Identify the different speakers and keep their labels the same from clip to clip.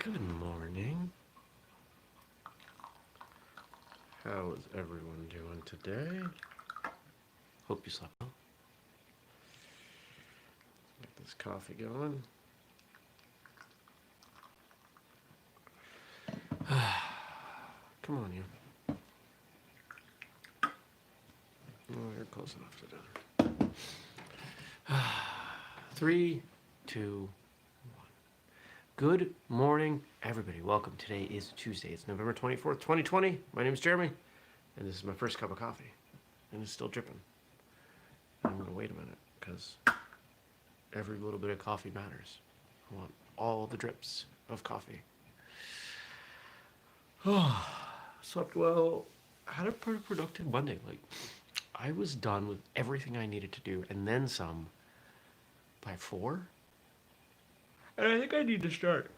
Speaker 1: Good morning. How is everyone doing today? Hope you slept well. Get this coffee going. Come on, you. Oh, you're close enough to dinner. 3, 2, 1. Good morning, everybody. Welcome. Today is Tuesday. It's November 24th, 2020. My name is Jeremy, and this is my first cup of coffee. And it's still dripping. And I'm going to wait a minute, because every little bit of coffee matters. I want all the drips of coffee. Slept well. Had a pretty productive Monday. I was done with everything I needed to do, and then some, by 4. And I think I need to start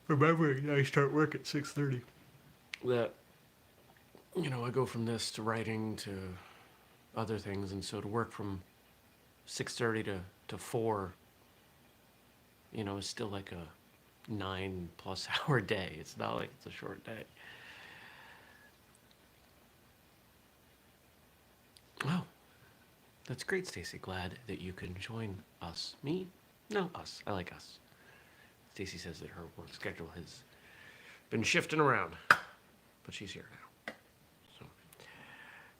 Speaker 1: remembering that I start work at 6:30. That, I go from this to writing to other things, and so to work from 6:30 to 4, is still like a 9+ hour day. It's not like it's a short day. Oh, that's great, Stacy. Glad that you can join us. Me? No, us. I like us. Stacy says that her work schedule has been shifting around, but she's here now. So,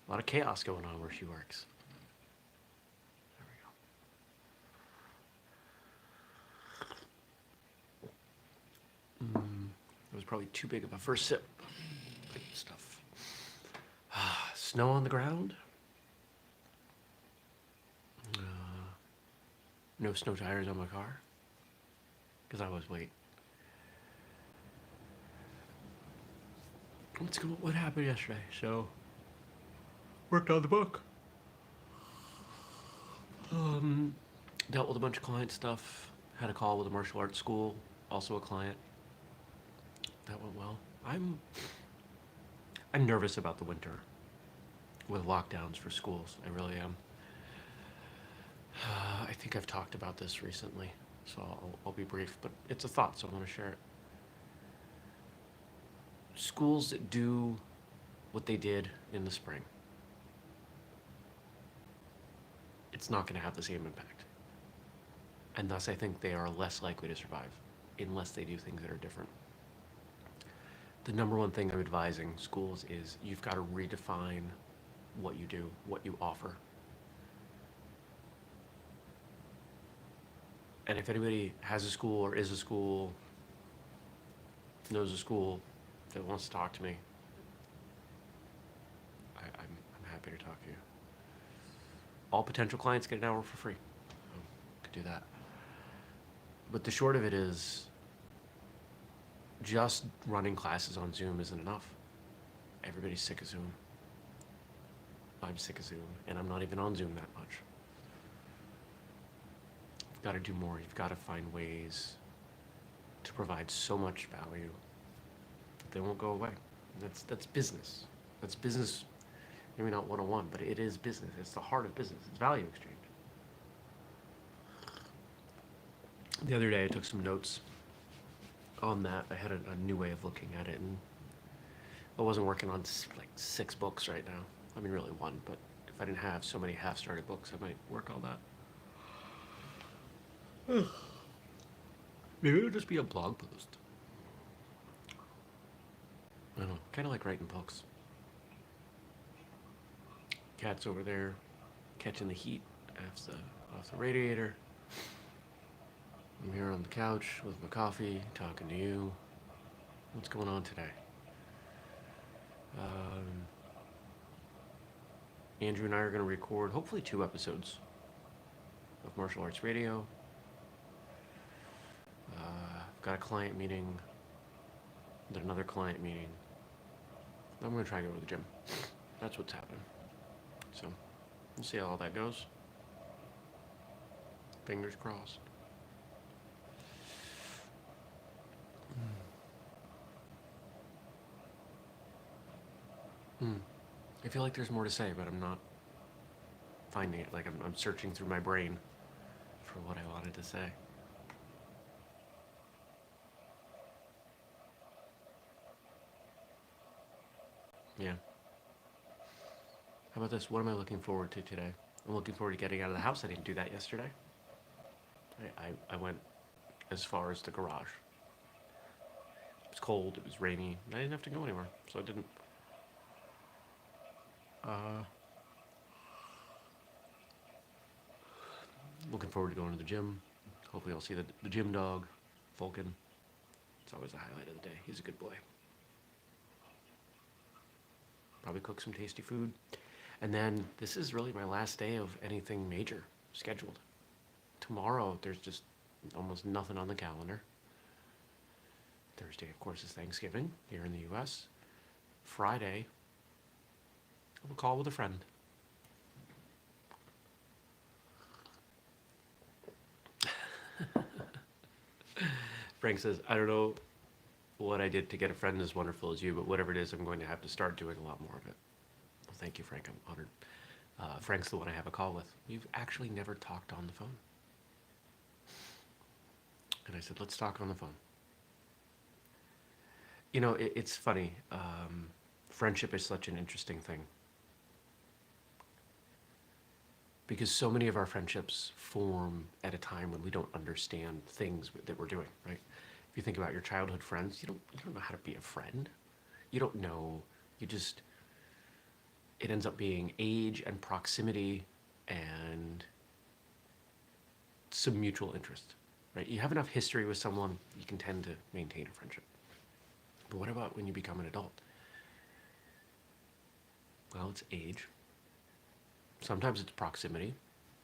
Speaker 1: a lot of chaos going on where she works. There we go. It was probably too big of a first sip. Good stuff. Snow on the ground. No snow tires on my car, because I always wait. What happened yesterday? So, worked on the book. Dealt with a bunch of client stuff. Had a call with a martial arts school, also a client. That went well. I'm nervous about the winter with lockdowns for schools. I really am. I think I've talked about this recently, so I'll be brief, but it's a thought, so I want to share it. Schools that do what they did in the spring, it's not going to have the same impact. And thus, I think they are less likely to survive unless they do things that are different. The number one thing I'm advising schools is you've got to redefine what you do, what you offer. And if anybody has a school or is a school, knows a school that wants to talk to me, I'm happy to talk to you. All potential clients get an hour for free. Could do that. But the short of it is, just running classes on Zoom isn't enough. Everybody's sick of Zoom. I'm sick of Zoom, and I'm not even on Zoom that much. You've got to do more. You've got to find ways to provide so much value that they won't go away. That's business. That's business. Maybe not 101, but it is business. It's the heart of business. It's value exchange. The other day, I took some notes on that. I had a new way of looking at it, and I wasn't working on like 6 books right now. I mean, really 1, but if I didn't have so many half-started books, I might work on that. Maybe it would just be a blog post. I don't know, kind of like writing books. Cat's over there catching the heat off the radiator. I'm here on the couch with my coffee, talking to you. What's going on today? Andrew and I are going to record hopefully 2 episodes of Martial Arts Radio. I've got a client meeting, then another client meeting. I'm going to try and go to the gym. That's what's happening. So, we'll see how all that goes. Fingers crossed. I feel like there's more to say, but I'm not finding it. Like I'm searching through my brain for what I wanted to say. Yeah. How about this? What am I looking forward to today? I'm looking forward to getting out of the house. I didn't do that yesterday. I went as far as the garage. It was cold. It was rainy. I didn't have to go anywhere, so I didn't. Uh, Looking forward to going to the gym. Hopefully, I'll see the gym dog, Vulcan. It's always the highlight of the day. He's a good boy. Probably cook some tasty food. And then this is really my last day of anything major scheduled. Tomorrow, there's just almost nothing on the calendar. Thursday, of course, is Thanksgiving here in the U.S. Friday, I have a call with a friend. Frank says, I don't know what I did to get a friend as wonderful as you, but whatever it is, I'm going to have to start doing a lot more of it. Well, thank you, Frank. I'm honored. Frank's the one I have a call with. We've actually never talked on the phone. And I said, let's talk on the phone. You know, it's funny. Friendship is such an interesting thing. Because so many of our friendships form at a time when we don't understand things that we're doing, right? If you think about your childhood friends, you don't know how to be a friend. You don't know. You just it ends up being age and proximity and some mutual interest, right? You have enough history with someone, you can tend to maintain a friendship. But what about when you become an adult? Well, it's age. Sometimes it's proximity.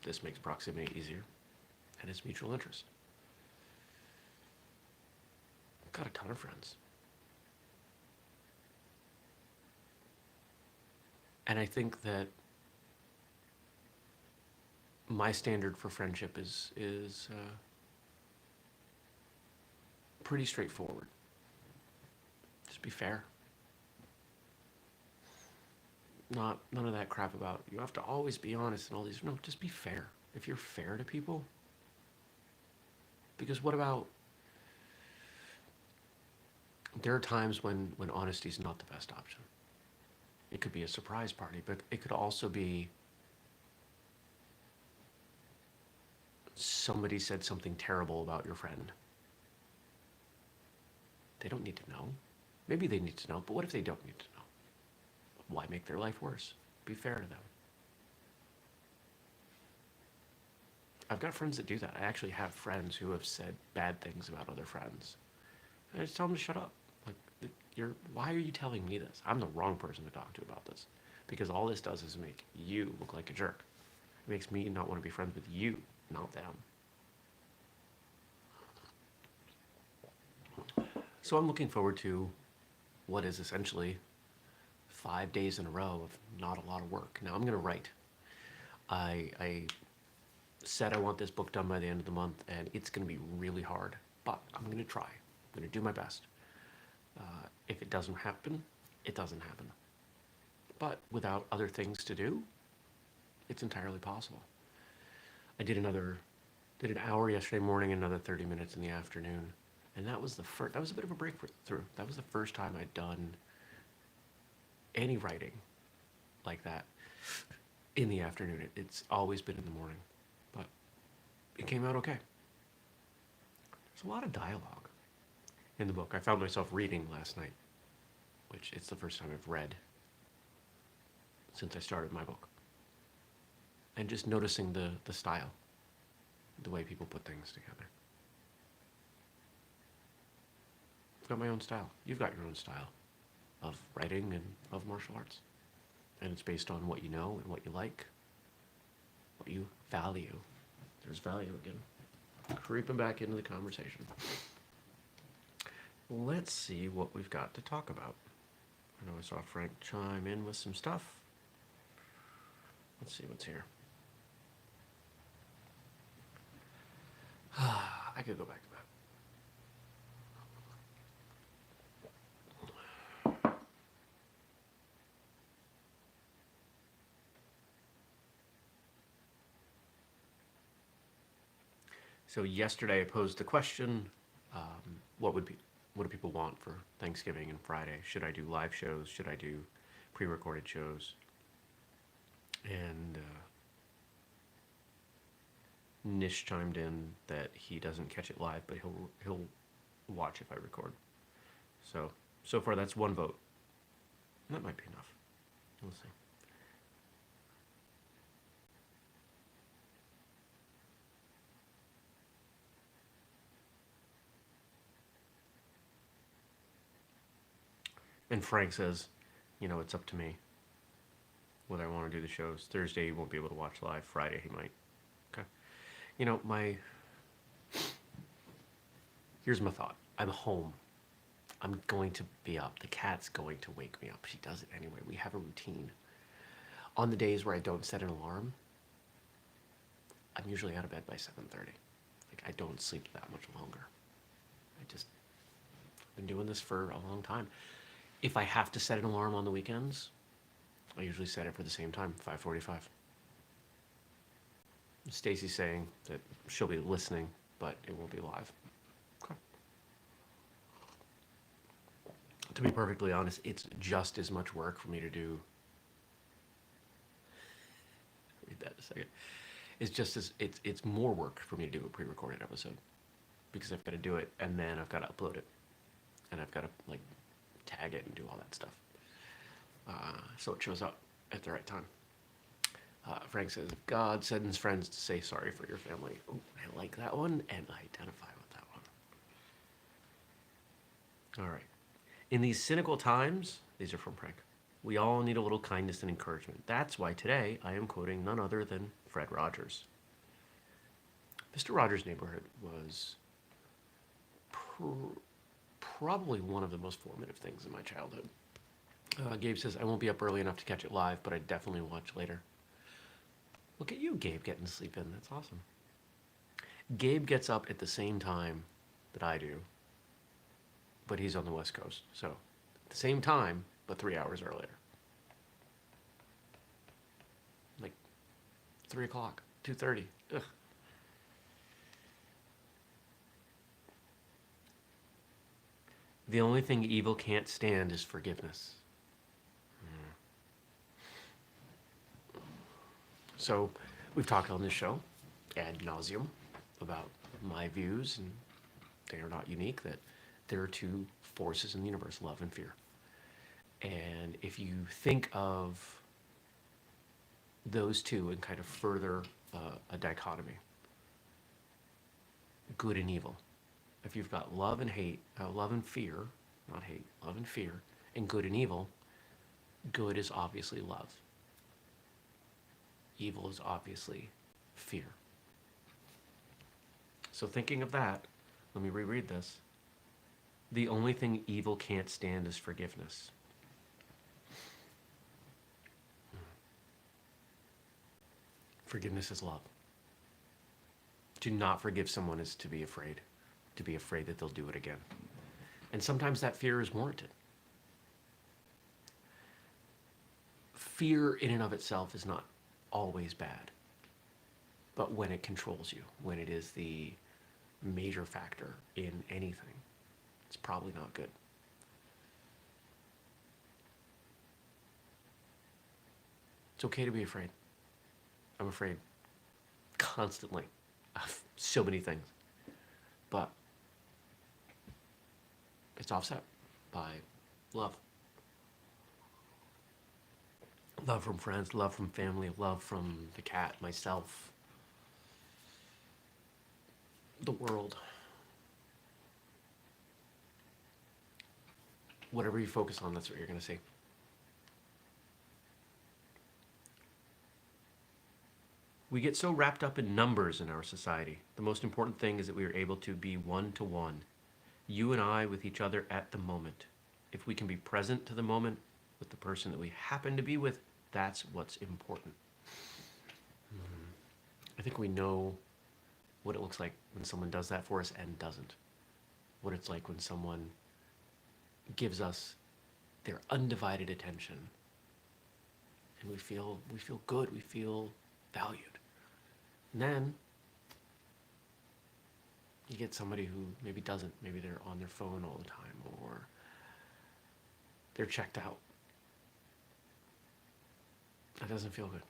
Speaker 1: This makes proximity easier. And it's mutual interest. I've got a ton of friends. And I think that my standard for friendship is pretty straightforward. Just be fair. None of that crap about you have to always be honest and all these. No, just be fair. If you're fair to people, because what about there are times when honesty is not the best option. It could be a surprise party, but it could also be somebody said something terrible about your friend. They don't need to know. Maybe they need to know, but what if they don't need to know? Why make their life worse? Be fair to them. I've got friends that do that. I actually have friends who have said bad things about other friends. And I just tell them to shut up. Like, why are you telling me this? I'm the wrong person to talk to about this. Because all this does is make you look like a jerk. It makes me not want to be friends with you, not them. So I'm looking forward to what is essentially 5 days in a row of not a lot of work. Now I'm going to write. I said I want this book done by the end of the month, and it's going to be really hard, but I'm going to try. I'm going to do my best. If it doesn't happen, it doesn't happen. But without other things to do, it's entirely possible. I did an hour yesterday morning, another 30 minutes in the afternoon, and that was that was a bit of a breakthrough. That was the first time I'd done any writing like that in the afternoon. It's always been in the morning, but it came out okay. There's a lot of dialogue in the book. I found myself reading last night, which it's the first time I've read since I started my book. And just noticing the style, the way people put things together. I've got my own style. You've got your own style of writing and of martial arts. And it's based on what you know and what you like, what you value. There's value again. Creeping back into the conversation. Let's see what we've got to talk about. I know I saw Frank chime in with some stuff. Let's see what's here. I could go back to that. So yesterday I posed the question, what do people want for Thanksgiving and Friday? Should I do live shows? Should I do pre-recorded shows. And Nish chimed in that he doesn't catch it live, but he'll watch if I record. So far that's one vote. That might be enough. We'll see. And Frank says, it's up to me whether I want to do the shows. Thursday he won't be able to watch live. Friday he might. Okay. Here's my thought. I'm home. I'm going to be up. The cat's going to wake me up. She does it anyway. We have a routine. On the days where I don't set an alarm, I'm usually out of bed by 7:30. Like, I don't sleep that much longer. I've been doing this for a long time. If I have to set an alarm on the weekends, I usually set it for the same time, 5:45. Stacy's saying that she'll be listening, but it won't be live. Okay. To be perfectly honest, it's just as much work for me to do. Read that in a second. It's more work for me to do a pre-recorded episode because I've got to do it and then I've got to upload it and I've got to tag it and do all that stuff. So it shows up at the right time. Frank says, God sends friends to say sorry for your family. Ooh, I like that one, and I identify with that one. All right. In these cynical times, these are from Frank, we all need a little kindness and encouragement. That's why today I am quoting none other than Fred Rogers. Mr. Rogers' Neighborhood was probably one of the most formative things in my childhood. Gabe says, I won't be up early enough to catch it live, but I definitely watch later. Look at you, Gabe, getting to sleep in. That's awesome. Gabe gets up at the same time that I do, but he's on the West Coast. So, at the same time, but 3 hours earlier. Like 3 o'clock, 2:30. Ugh. The only thing evil can't stand is forgiveness. So, we've talked on this show ad nauseum about my views, and they are not unique, that there are two forces in the universe, love and fear. And if you think of those two and kind of further a dichotomy, good and evil. If you've got love and hate, love and fear, not hate, love and fear, and good and evil, good is obviously love. Evil is obviously fear. So thinking of that, let me reread this. The only thing evil can't stand is forgiveness. Forgiveness is love. To not forgive someone is to be afraid that they'll do it again. And sometimes that fear is warranted. Fear in and of itself is not always bad. But when it controls you, when it is the major factor in anything, it's probably not good. It's okay to be afraid. I'm afraid constantly of so many things. But it's offset by love. Love from friends, love from family, love from the cat, myself, the world. Whatever you focus on, that's what you're going to see. We get so wrapped up in numbers in our society. The most important thing is that we are able to be one-to-one, you and I with each other at the moment. If we can be present to the moment with the person that we happen to be with, that's what's important. I think we know what it looks like when someone does that for us and doesn't. What it's like when someone gives us their undivided attention. And we feel good, we feel valued. And then you get somebody who maybe doesn't. Maybe they're on their phone all the time, or they're checked out. That doesn't feel good.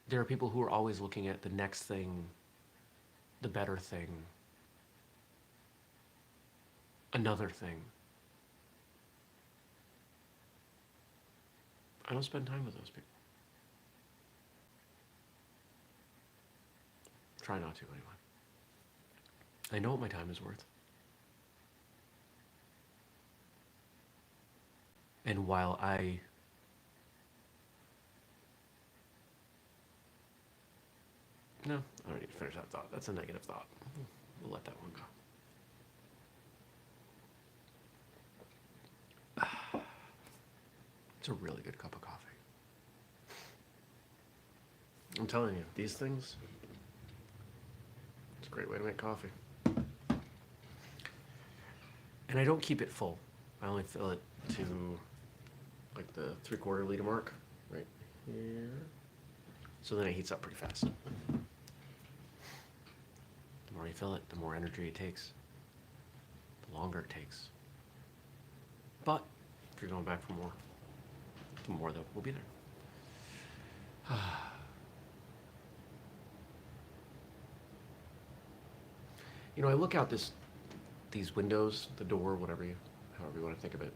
Speaker 1: There are people who are always looking at the next thing, the better thing, another thing. I don't spend time with those people. Try not to, anyway. I know what my time is worth. And while no, I don't need to finish that thought. That's a negative thought. We'll let that one go. It's a really good cup of coffee. I'm telling you, these things, it's a great way to make coffee. And I don't keep it full. I only fill it to like the 3/4 liter mark, right here. So then it heats up pretty fast. The more you fill it, the more energy it takes, the longer it takes. But if you're going back for more, the more that will be there. You know, I look out these windows, the door, however you want to think of it,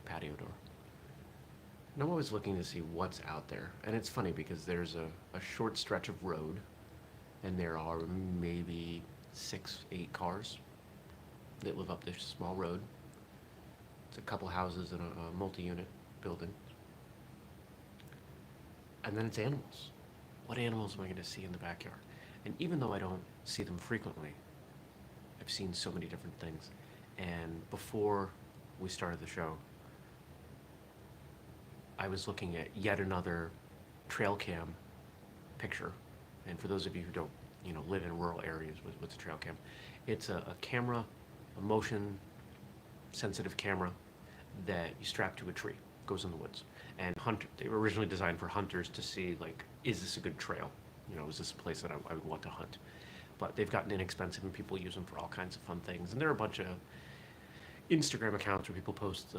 Speaker 1: patio door. And I'm always looking to see what's out there. And it's funny because there's a short stretch of road, and there are maybe 6, 8 cars that live up this small road. It's a couple houses and a multi-unit building. And then it's animals. What animals am I going to see in the backyard? And even though I don't see them frequently, I've seen so many different things. And before we started the show, I was looking at yet another trail cam picture. And for those of you who don't, live in rural areas, what's a trail cam? It's a camera, a motion sensitive camera that you strap to a tree, goes in the woods. And they were originally designed for hunters to see, like, is this a good trail? Is this a place that I would want to hunt? But they've gotten inexpensive and people use them for all kinds of fun things. And there are a bunch of Instagram accounts where people post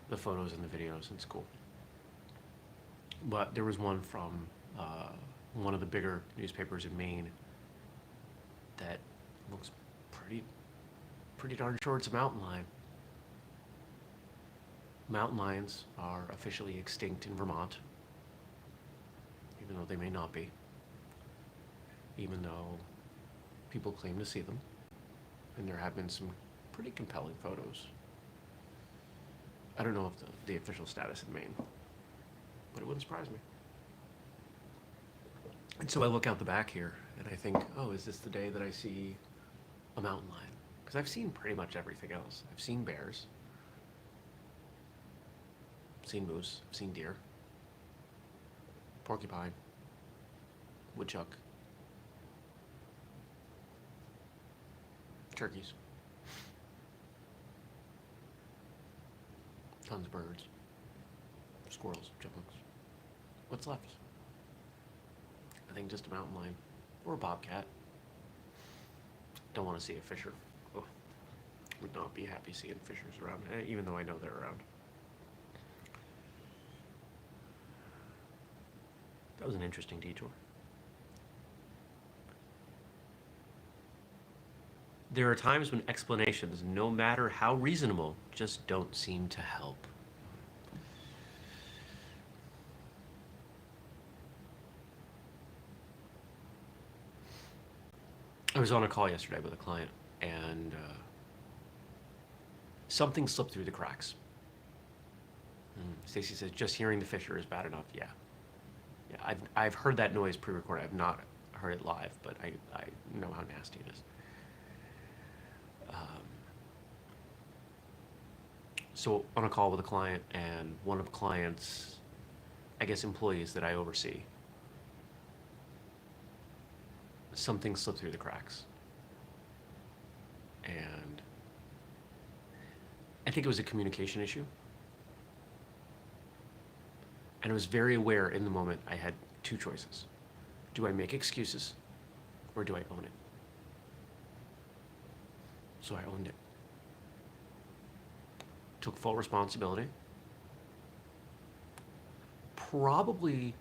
Speaker 1: the photos and the videos, and it's cool. But there was one from one of the bigger newspapers in Maine that looks pretty darn sure it's a mountain lion. Mountain lions are officially extinct in Vermont, even though they may not be, even though people claim to see them, and there have been some pretty compelling photos. I don't know if the official status in Maine, but it wouldn't surprise me. And so I look out the back here, and I think, oh, is this the day that I see a mountain lion? Because I've seen pretty much everything else. I've seen bears, I've seen moose, I've seen deer, porcupine, woodchuck, turkeys, tons of birds, squirrels, chipmunks. What's left? I think just a mountain lion or a bobcat. Don't want to see a fisher. Oh, would not be happy seeing fishers around, even though I know they're around. That was an interesting detour. There are times when explanations, no matter how reasonable, just don't seem to help. I was on a call yesterday with a client, and something slipped through the cracks. Stacy says, just hearing the fisher is bad enough. Yeah. I've heard that noise pre-recorded. I've not heard it live, but I know how nasty it is. So on a call with a client, and one of the client's, I guess, employees that I oversee, something slipped through the cracks. And I think it was a communication issue. And I was very aware in the moment I had two choices. Do I make excuses, or do I own it? So I owned it. Took full responsibility. probably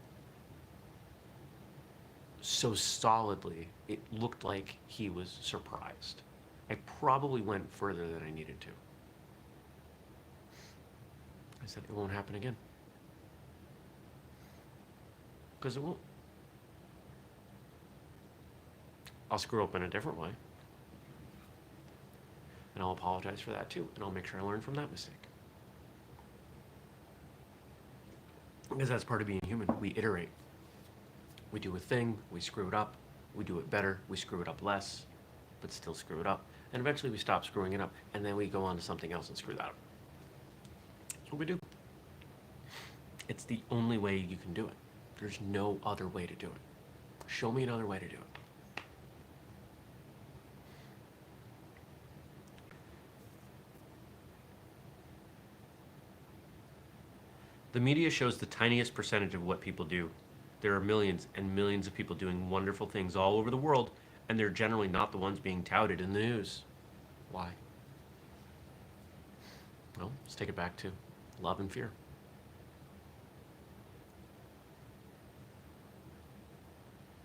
Speaker 1: so solidly it looked like he was surprised. I probably went further than I needed to. I said, it won't happen again. Because it won't. I'll screw up in a different way. And I'll apologize for that too. And I'll make sure I learn from that mistake. Because that's part of being human. We iterate. We do a thing, we screw it up, we do it better, we screw it up less, but still screw it up. And eventually we stop screwing it up, and then we go on to something else and screw that up. That's what we do. It's the only way you can do it. There's no other way to do it. Show me another way to do it. The media shows the tiniest percentage of what people do. There are millions and millions of people doing wonderful things all over the world, and they're generally not the ones being touted in the news. Why? Well, let's take it back to love and fear.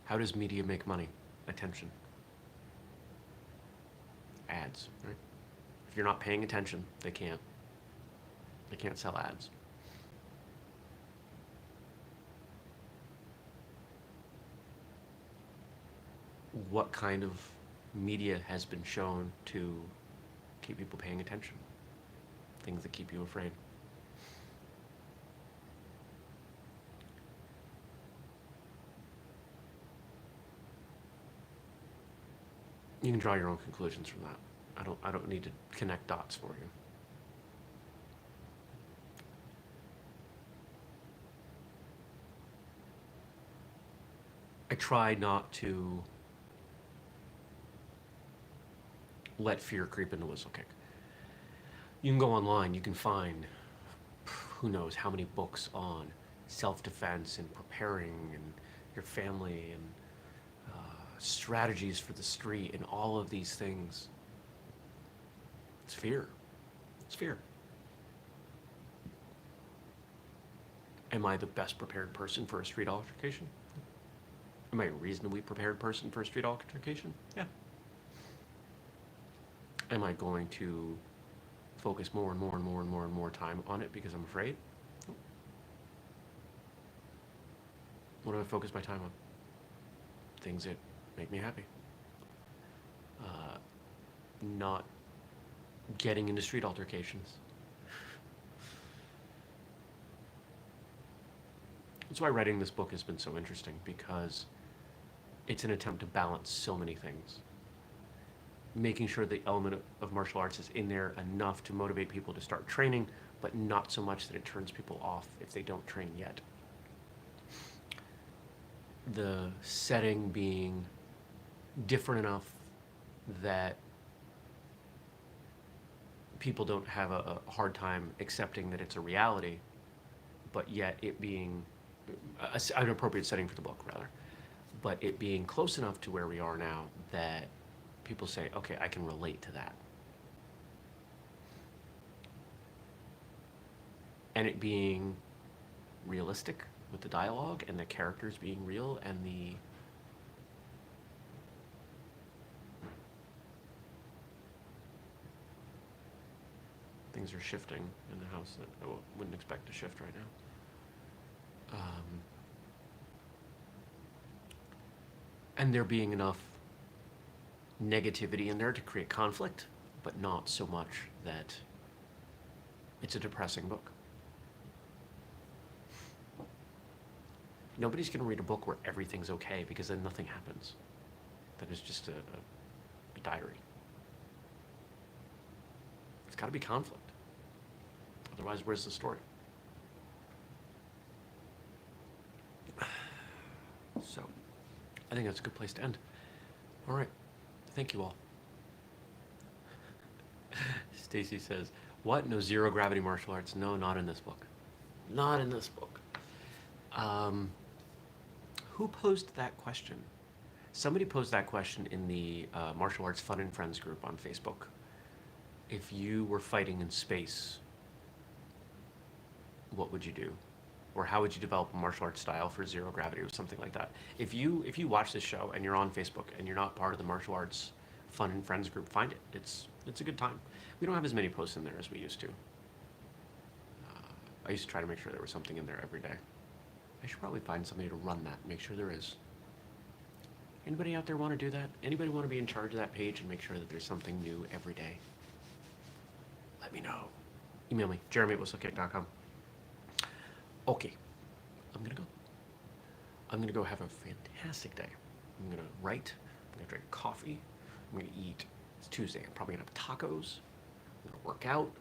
Speaker 1: How does media make money? Attention. Ads, right? If you're not paying attention, they can't. They can't sell ads. What kind of media has been shown to keep people paying attention? Things that keep you afraid. You can draw your own conclusions from that. I don't need to connect dots for you. I try not to let fear creep into whistlekick. You can go online, you can find who knows how many books on self-defense and preparing and your family and strategies for the street and all of these things. It's fear. It's fear. Am I the best prepared person for a street altercation? Am I a reasonably prepared person for a street altercation? Yeah. Am I going to focus more and more and more and more and more time on it because I'm afraid? What do I focus my time on? Things that make me happy. Not getting into street altercations. That's why writing this book has been so interesting, because it's an attempt to balance so many things. Making sure the element of martial arts is in there enough to motivate people to start training, but not so much that it turns people off if they don't train yet. The setting being different enough that people don't have a hard time accepting that it's a reality, but yet it being an appropriate setting for the book, rather, but it being close enough to where we are now that people say, okay, I can relate to that. And it being realistic with the dialogue and the characters being real and the things are shifting in the house that I wouldn't expect to shift right now. And there being enough negativity in there to create conflict, but not so much that it's a depressing book. Nobody's going to read a book where everything's okay, because then nothing happens. That is just a diary. It's got to be conflict. Otherwise, where's the story? So, I think that's a good place to end. All right. Thank you all. Stacy says, what? No zero gravity martial arts? No, not in this book. Not in this book. Who posed that question? Somebody posed that question in the Martial Arts Fun and Friends group on Facebook. If you were fighting in space, what would you do? or how would you develop a martial arts style for zero gravity, or something like that. If you watch this show and you're on Facebook and you're not part of the martial arts fun and friends group, find it. It's a good time. We don't have as many posts in there as we used to. I used to try to make sure there was something in there every day. I should probably find somebody to run that, make sure there is. Anybody out there want to do that? Anybody want to be in charge of that page and make sure that there's something new every day? Let me know. Email me, jeremy@whistlekick.com. Okay, I'm gonna go. I'm gonna go have a fantastic day. I'm gonna write, I'm gonna drink coffee, I'm gonna eat. It's Tuesday, I'm probably gonna have tacos, I'm gonna work out,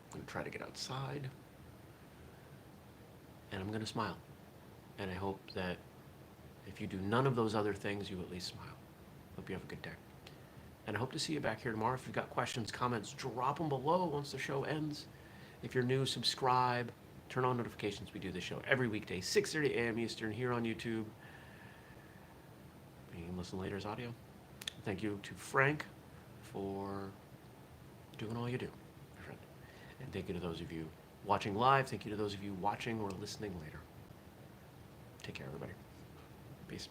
Speaker 1: I'm gonna try to get outside, and I'm gonna smile. And I hope that if you do none of those other things, you at least smile. Hope you have a good day. And I hope to see you back here tomorrow. If you've got questions, comments, drop them below once the show ends. If you're new, subscribe. Turn on notifications. We do this show every weekday, 6:30 a.m. Eastern, here on YouTube. You can listen later as audio. Thank you to Frank for doing all you do, my friend. And thank you to those of you watching live. Thank you to those of you watching or listening later. Take care, everybody. Peace.